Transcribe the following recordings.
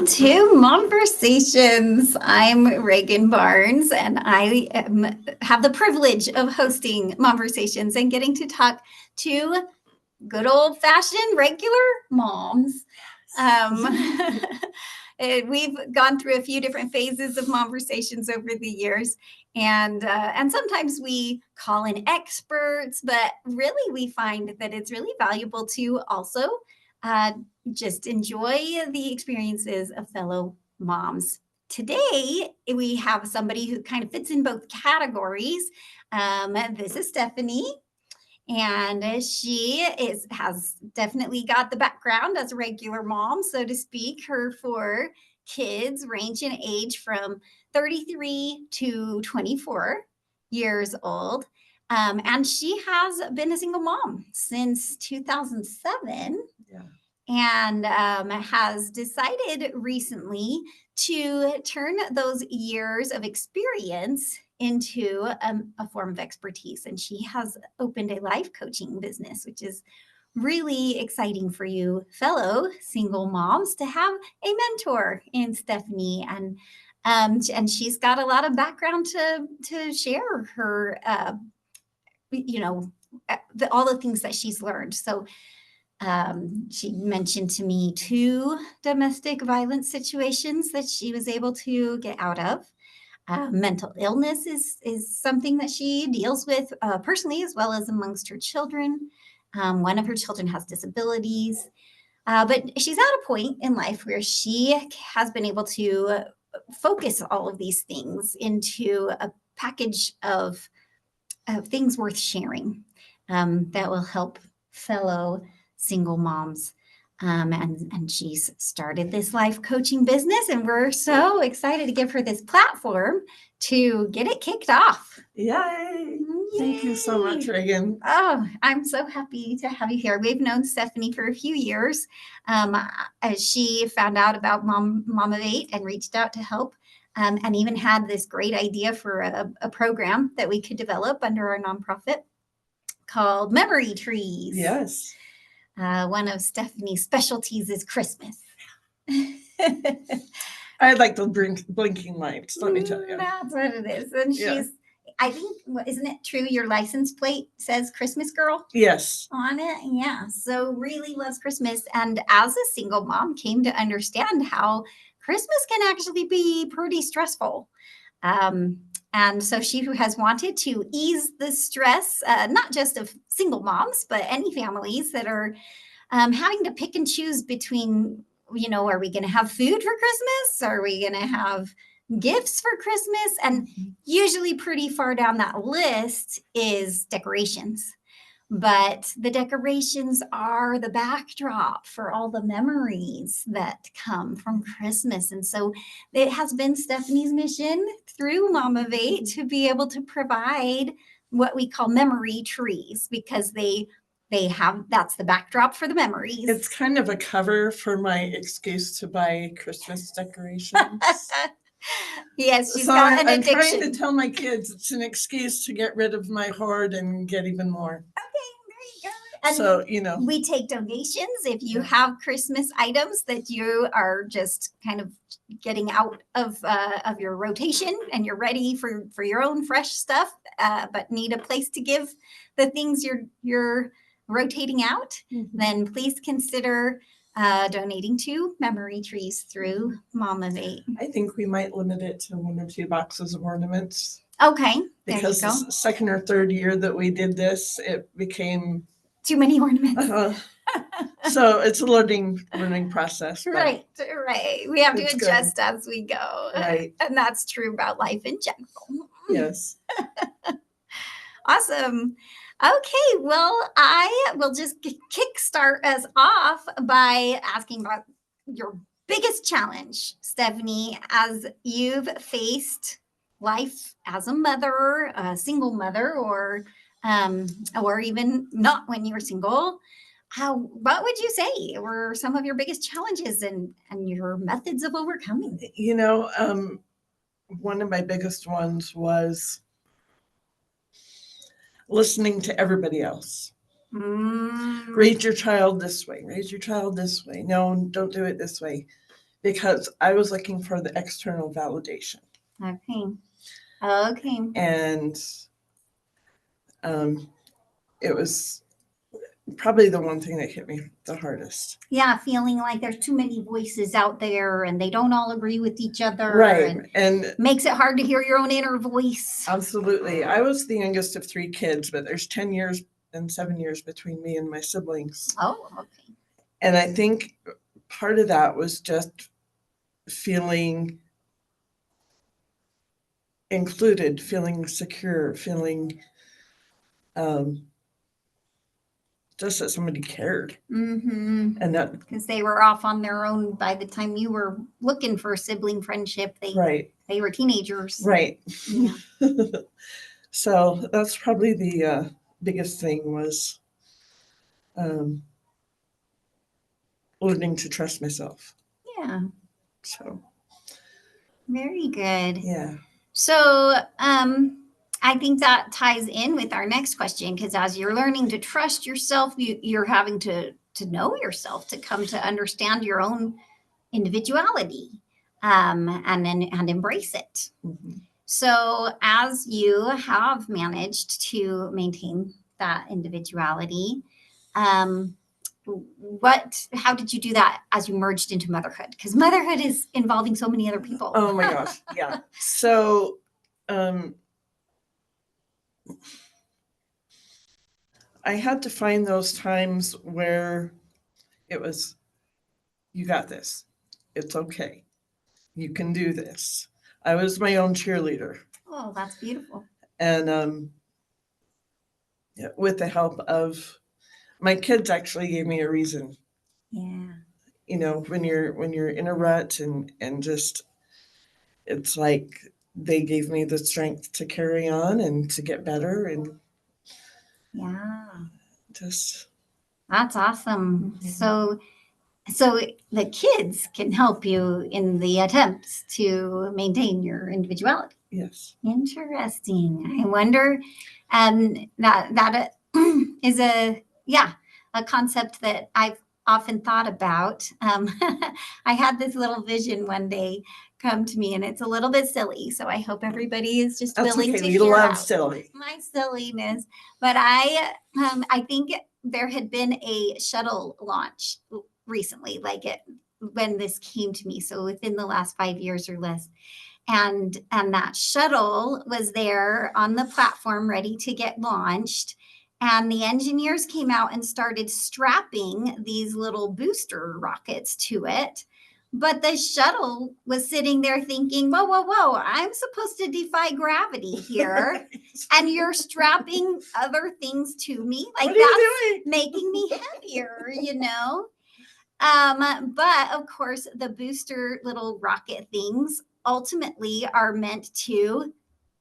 Welcome to Momversations. I'm Reagan Barnes, and have the privilege of hosting Momversations and getting to talk to good old-fashioned regular moms. We've gone through a few different phases of Momversations over the years, and sometimes we call in experts, but really we find that it's really valuable to also just enjoy the experiences of fellow moms. Today, we have somebody who kind of fits in both categories. This is Stephanie, and she has definitely got the background as a regular mom, so to speak. Her 4 kids range in age from 33 to 24 years old. And she has been a single mom since 2007. Yeah. And has decided recently to turn those years of experience into a form of expertise. And she has opened a life coaching business, which is really exciting for you fellow single moms to have a mentor in Stephanie. And she's got a lot of background to share her, all the things that she's learned. So she mentioned to me 2 domestic violence situations that she was able to get out of. Mental illness is something that she deals with personally as well as amongst her children. One of her children has disabilities, but she's at a point in life where she has been able to focus all of these things into a package of things worth sharing that will help fellow single moms. And she's started this life coaching business, and we're so excited to give her this platform to get it kicked off. Yay! Thank you so much, Reagan. Oh, I'm so happy to have you here. We've known Stephanie for a few years. As she found out about Mom of 8 and reached out to help, and even had this great idea for a program that we could develop under our nonprofit called Memory Trees. Yes. One of Stephanie's specialties is Christmas. I like the blinking lights, let me tell you. That's what it is. And she's, I think, isn't it true your license plate says Christmas girl? Yes. On it? Yeah. So really loves Christmas. And as a single mom, came to understand how Christmas can actually be pretty stressful. And so she has wanted to ease the stress, not just of single moms, but any families that are having to pick and choose between, are we going to have food for Christmas? Are we going to have gifts for Christmas? And usually pretty far down that list is decorations. But the decorations are the backdrop for all the memories that come from Christmas. And so it has been Stephanie's mission through Mom of 8 to be able to provide what we call memory trees, because they have, that's the backdrop for the memories. It's kind of a cover for my excuse to buy Christmas decorations. Yes, she's got an addiction. I'm trying to tell my kids it's an excuse to get rid of my hoard and get even more. And so, we take donations if you have Christmas items that you are just kind of getting out of your rotation and you're ready for your own fresh stuff, but need a place to give the things you're rotating out, then please consider donating to Memory Trees through Mom of 8. I think we might limit it to 1 or 2 boxes of ornaments. Okay, there because you go. the second or third year that we did this, it became too many ornaments. So it's a learning process. Right. We have to adjust as we go. Right. And that's true about life in general. Yes. Awesome. Okay, well, I will just kickstart us off by asking about your biggest challenge, Stephanie, as you've faced life as a mother, a single mother, or even not when you were single. What would you say were some of your biggest challenges and your methods of overcoming? One of my biggest ones was listening to everybody else. Raise your child this way. Raise your child this way. No, don't do it this way. because I was looking for the external validation. Okay. And it was probably the one thing that hit me the hardest. Yeah, feeling like there's too many voices out there and they don't all agree with each other. Right. And makes it hard to hear your own inner voice. Absolutely. I was the youngest of 3 kids, but there's 10 years and 7 years between me and my siblings. Oh, okay. And I think part of that was just feeling included, feeling secure, feeling just that somebody cared. Mm-hmm. And that because they were off on their own by the time you were looking for sibling friendship. They were teenagers. Right. Yeah. So that's probably the biggest thing was learning to trust myself. Yeah. So very good. Yeah. So I think that ties in with our next question, because as you're learning to trust yourself, you're having to know yourself, to come to understand your own individuality, and embrace it. Mm-hmm. So as you have managed to maintain that individuality, how did you do that as you merged into motherhood? Because motherhood is involving so many other people. Oh my gosh. Yeah. So I had to find those times where it was, you got this. It's okay. You can do this. I was my own cheerleader. Oh, that's beautiful. And with the help of my kids, actually gave me a reason. Yeah. You know, when you're in a rut and just, it's like they gave me the strength to carry on and to get better and yeah, just. That's awesome. Mm-hmm. So the kids can help you in the attempts to maintain your individuality. Yes. Interesting. I wonder, that is a concept that I've often thought about. I had this little vision one day come to me, and it's a little bit silly, so I hope everybody is just That's willing okay. to We hear love out silly. my silliness. But I think there had been a shuttle launch recently, when this came to me, so within the last 5 years or less. And that shuttle was there on the platform ready to get launched. And the engineers came out and started strapping these little booster rockets to it. But the shuttle was sitting there thinking, whoa, whoa, whoa, I'm supposed to defy gravity here. And you're strapping other things to me. Like, what are you doing? Making me heavier, But of course, the booster little rocket things ultimately are meant to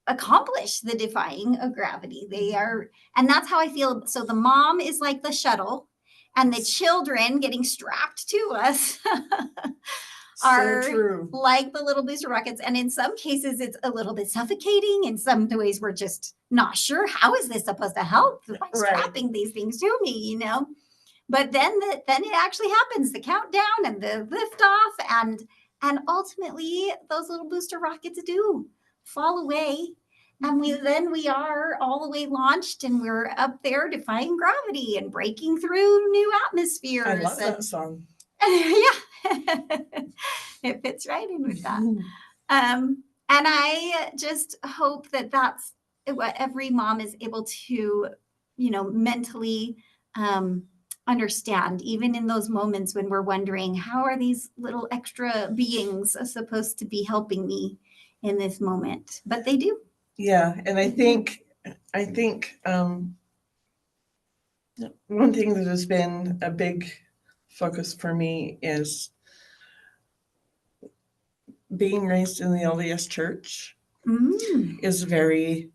accomplish the defying of gravity. They are, and that's how I feel. So the mom is like the shuttle, and the children getting strapped to us are so like the little booster rockets. And in some cases, it's a little bit suffocating. In some ways, we're just not sure, how is this supposed to help by strapping these things to me, But then it actually happens, the countdown and the liftoff, and ultimately those little booster rockets do fall away. And we are all the way launched, and we're up there defying gravity and breaking through new atmospheres. I love that song. Yeah, it fits right in with that. And I just hope that that's what every mom is able to, mentally understand, even in those moments when we're wondering, how are these little extra beings supposed to be helping me in this moment? But they do. Yeah, and I think one thing that has been a big focus for me is being raised in the LDS church is very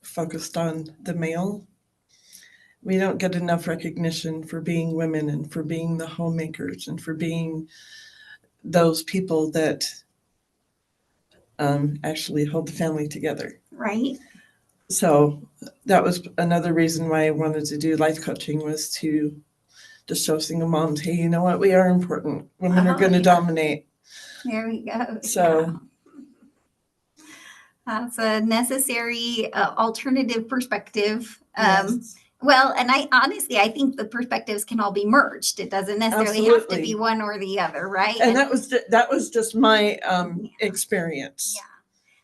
focused on the male. We don't get enough recognition for being women and for being the homemakers and for being those people that actually hold the family together. Right. So that was another reason why I wanted to do life coaching, was to to show single moms, hey, you know what? We are important. Women are Oh, going to yeah. dominate. There we go. So- Yeah. That's a necessary alternative perspective. Yes. Well, and I think the perspectives can all be merged. It doesn't necessarily have to Absolutely. be one or the other, right? And that was just my Yeah. experience. Yeah.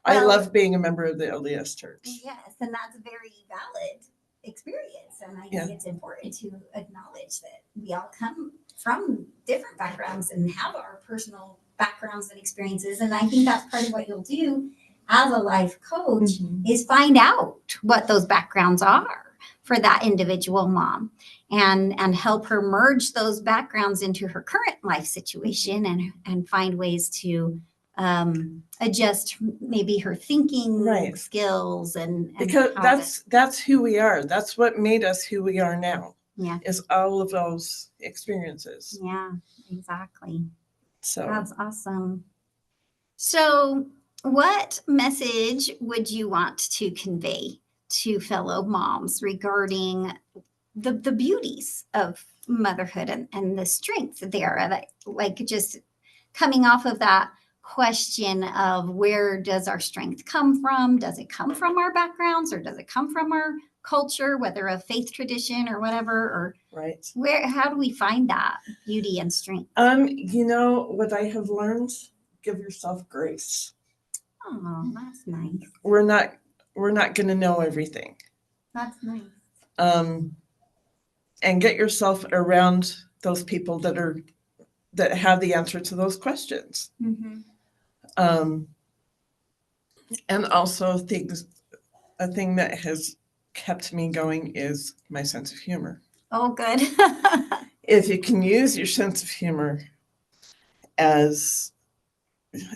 I Well- love being a member of the LDS Church. Yes, and that's a very valid experience. And I think Yeah. it's important to acknowledge that we all come from different backgrounds and have our personal backgrounds and experiences. And I think that's part of what you'll do as a life coach Mhm. is find out what those backgrounds are for that individual mom and help her merge those backgrounds into her current life situation and find ways to adjust maybe her thinking Right. skills and Because how that's who we are. That's what made us who we are now. Yeah. Is all of those experiences. Yeah, exactly. So That's awesome. So, what message would you want to convey to fellow moms regarding the beauties of motherhood and the strength there? Like just coming off of that question of where does our strength come from? Does it come from our backgrounds or does it come from our culture, whether a faith tradition or whatever, or right. how do we find that beauty and strength? You know what I have learned? Give yourself grace. Oh, that's nice. We're not going to know everything. That's nice. And get yourself around those people that have the answer to those questions. Mm-hmm. And also a thing that has kept me going is my sense of humor. Oh, good. If you can use your sense of humor as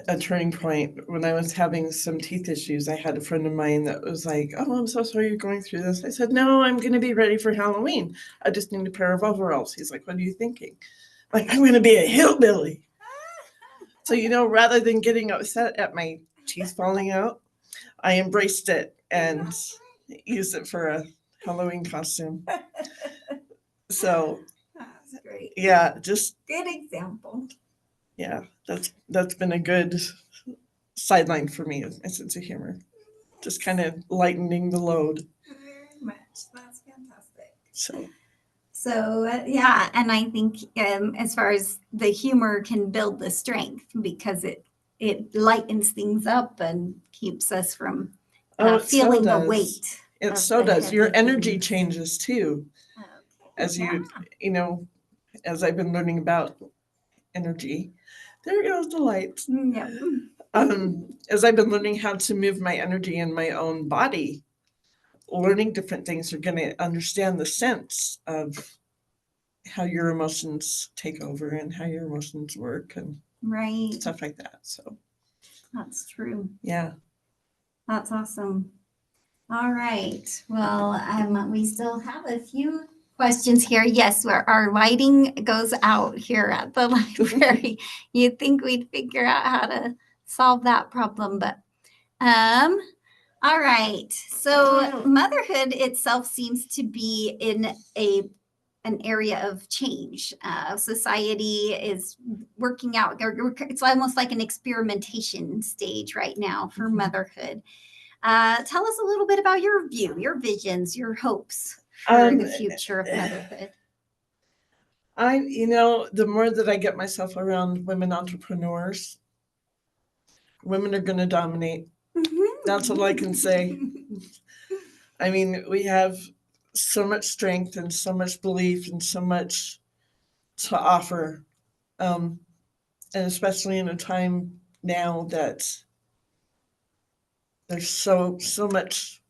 a turning point. When I was having some teeth issues, I had a friend of mine that was like, oh, I'm so sorry you're going through this. I said, no, I'm going to be ready for Halloween. I just need a pair of overalls. He's like, what are you thinking? Like, I'm going to be a hillbilly. So, rather than getting upset at my teeth falling out, I embraced it and used it for a Halloween costume. So, That's great. yeah, just Good example. yeah, that's been a good sideline for me, my sense of humor. Just kind of lightening the load. Very much. That's fantastic. So Yeah, and I think as far as the humor can build the strength because it lightens things up and keeps us from feeling the weight. It of so the does. Your heavy energy things. changes too, Okay. as Yeah. as I've been learning about energy. There goes the lights. Yeah. As I've been learning how to move my energy in my own body, learning different things are going to understand the sense of how your emotions take over and how your emotions work and Right. stuff like that. So That's true. yeah. That's awesome. All right. Well, we still have a few questions here. Yes, our lighting goes out here at the library. You'd think we'd figure out how to solve that problem, but all right. So motherhood itself seems to be in an area of change. Society is working out. It's almost like an experimentation stage right now for Mhm. motherhood. Tell us a little bit about your view, your visions, your hopes for the future of motherhood. The more that I get myself around women entrepreneurs, women are going to dominate. That's all I can say. I mean, we have so much strength and so much belief and so much to offer. And especially in a time now that there's so much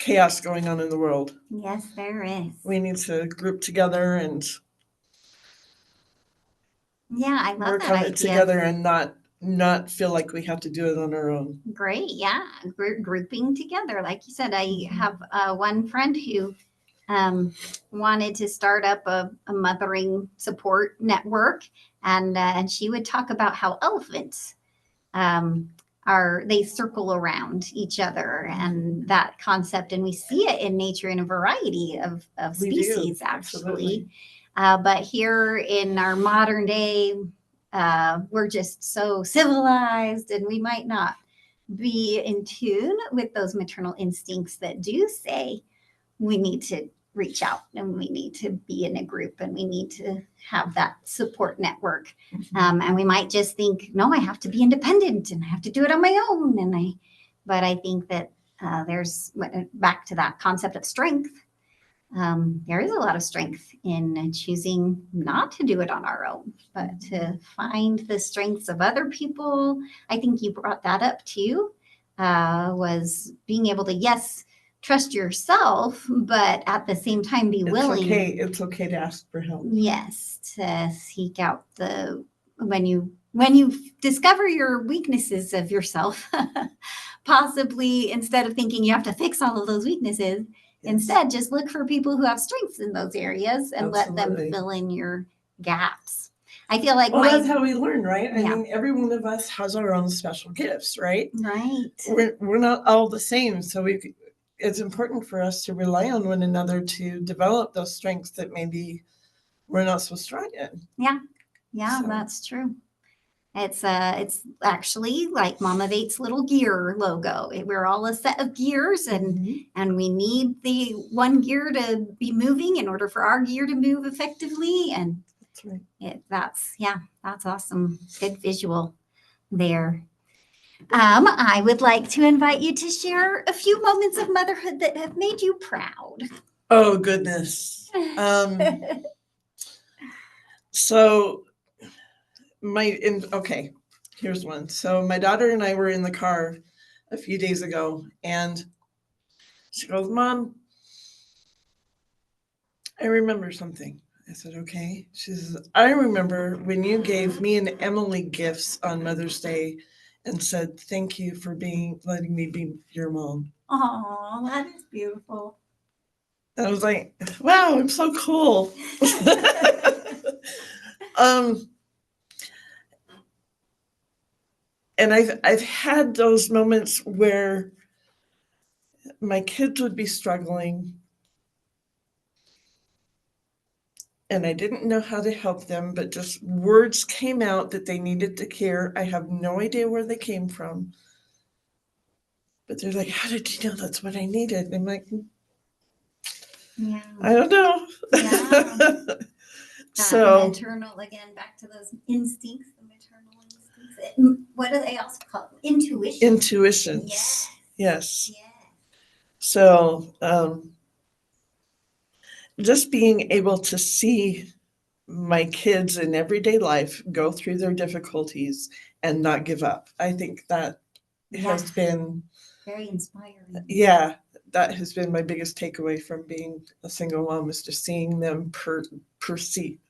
chaos going on in the world. Yes, there is. We need to group together and Yeah, I love work that on idea. it together and not feel like we have to do it on our own. Great, yeah, grouping together. Like you said, I have one friend who wanted to start up a mothering support network, and she would talk about how elephants they circle around each other and that concept, and we see it in nature in a variety of We do, species actually. absolutely. But here in our modern day, we're just so civilized, and we might not be in tune with those maternal instincts that do say we need to reach out and we need to be in a group and we need to have that support network. And we might just think, no, I have to be independent and I have to do it on my own. But I think that there's back to that concept of strength. There is a lot of strength in choosing not to do it on our own, but to find the strengths of other people. I think you brought that up too, was being able to, yes, trust yourself, but at the same time be willing. It's okay to ask for help. Yes, to seek out when you discover your weaknesses of yourself, possibly instead of thinking you have to fix all of those weaknesses, instead just look for people who have strengths in those areas and let them fill in your gaps. I feel like that's how we learn, right? I mean, every one of us has our own special gifts, right? Right. We're not all the same, so it's important for us to rely on one another to develop those strengths that maybe we're not so strong in. Yeah, so. That's true. It's actually like Mama Vate's little gear logo. We're all a set of gears, and we need the one gear to be moving in order for our gear to move effectively. And that's right. That's awesome. Good visual there. I would like to invite you to share a few moments of motherhood that have made you proud. Oh, goodness. So here's one. So my daughter and I were in the car a few days ago, and she goes, Mom, I remember something. I said, okay. She says, I remember when you gave me and Emily gifts on Mother's Day and said, thank you for letting me be your mom. Oh, that is beautiful. And I was like, wow, I'm so cool. And I've had those moments where my kids would be struggling and I didn't know how to help them, but just words came out that they needed to hear. I have no idea where they came from. But they're like, how did you know that's what I needed? And I'm like, I don't know. Yeah. So maternal, again, back to those instincts, the maternal instincts. What do they also call it? Intuitions. Yes. So just being able to see my kids in everyday life go through their difficulties and not give up. I think that has been very inspiring. Yeah, that has been my biggest takeaway from being a single mom, is just seeing them perpetuate.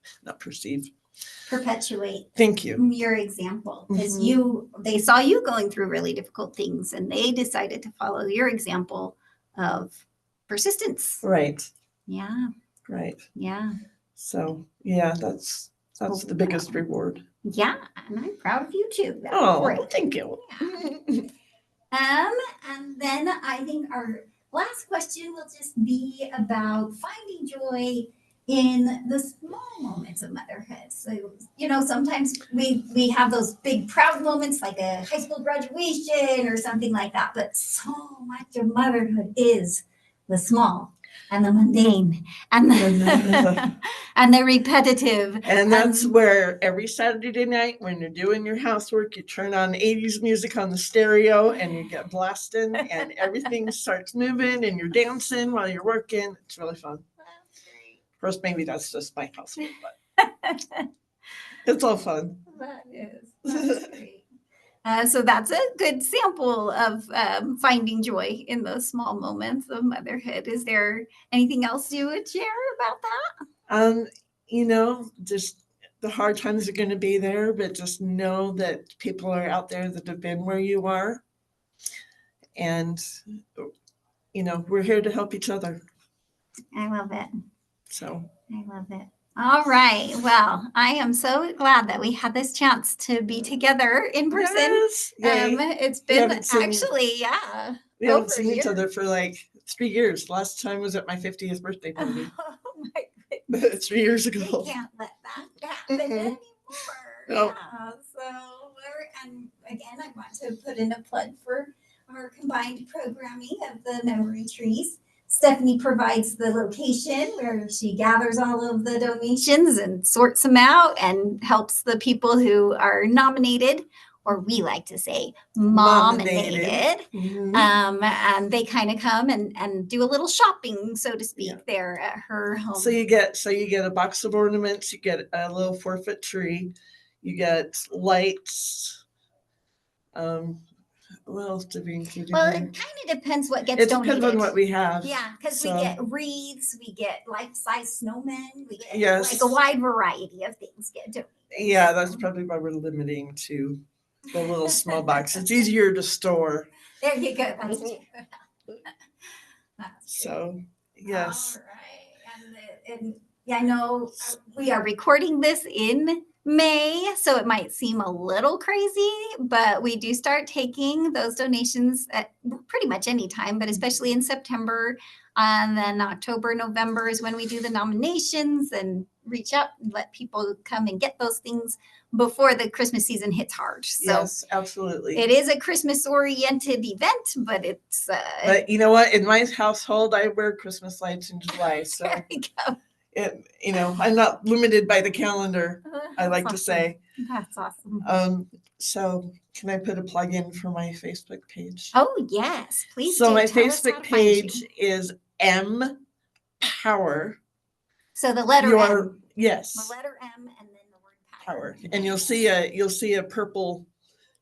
Thank you. Your example, because they saw you going through really difficult things and they decided to follow your example of persistence. Right. Yeah. Right. Yeah. So that's the biggest reward. Yeah, and I'm proud of you too. Thank you. Yeah. And then I think our last question will just be about finding joy in the small moments of motherhood. So, sometimes we have those big proud moments like a high school graduation or something like that, but so much of motherhood is the small and the mundane and the, and the repetitive. And that's where every Saturday night when you're doing your housework, you turn on 80s music on the stereo and you get blasting and everything starts moving and you're dancing while you're working. It's really fun. That's great. Of course, maybe that's just my housework, but it's all fun. That is. That's great. So that's a good sample of finding joy in those small moments of motherhood. Is there anything else you would share about that? Just the hard times are going to be there, but just know that people are out there that have been where you are. And, we're here to help each other. I love it. I love it. All right. Well, I am so glad that we had this chance to be together in person. Yes. It's been we haven't seen each other for like 3 years. Last time was at my 50th birthday party. Oh my goodness. 3 years We ago. can't let that happen Mm-mm. anymore. No. Yeah. So and again, I want to put in a plug for our combined programming of the memory trees. Stephanie provides the location where she gathers all of the donations and sorts them out and helps the people who are nominated, or we like to say mominated. Mhm. And they kind of come and do a little shopping, so to speak, Yeah. there at her home. So you get a box of ornaments, you get a little 4-foot tree, you get lights. What else did we include in Well, there? it kind of depends what gets It donated. depends on what we have. Yeah, because we So, get wreaths, we get life-size snowmen, we get Yes. like a wide variety of things get donated. Yeah, that's probably why we're limiting to the little small box. It's easier to store. There you go. That's true. That's true. So, yes. All right. And yeah, I know we are recording this in May, so it might seem a little crazy, but we do start taking those donations at pretty much any time, but especially in September. And then October, November is when we do the nominations and reach out and let people come and get those things before the Christmas season hits hard. So Yes, absolutely. it is a Christmas oriented event, but it's But you know what? In my household, I wear Christmas lights in July. So there we go. I'm not limited by the calendar, I That's like to awesome. say. That's awesome. So can I put a plug in for my Facebook page? Oh, yes, please So do. my Tell us how Facebook to find you. page is M Power. So the letter M. Yes. The letter M and then the word Power. And you'll see a purple,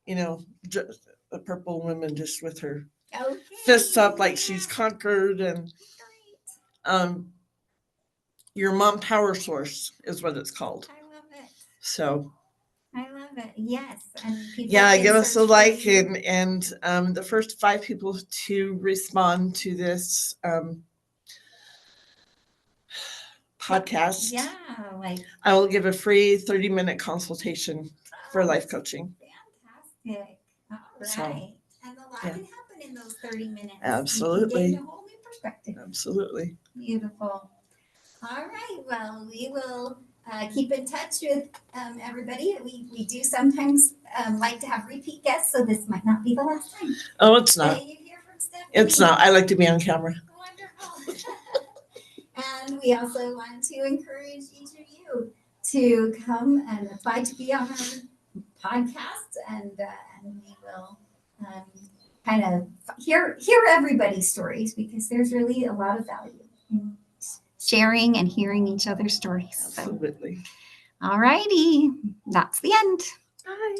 a purple woman just with her Okay. fists up like she's conquered, and Great. your mom power source is what it's called. I love it. So I love it. Yes. And people yeah, can give us a search for like, you. and the first 5 people to respond to this podcast, Yeah, like I will give a free 30-minute consultation for life coaching. fantastic. All So, right. And a lot yeah. can happen in those 30 minutes. Absolutely. You can gain a whole new perspective. Absolutely. Beautiful. All right. Well, we will keep in touch with everybody. We do sometimes like to have repeat guests, so this might not be the last time. Oh, it's not. that you hear from Stephanie. It's not. I like to be on camera. Wonderful. And we also want to encourage each of you to come and apply to be on our podcast, and we will kind of hear everybody's stories, because there's really a lot of value in sharing and hearing each other's stories. Absolutely. All righty, that's the end. Bye.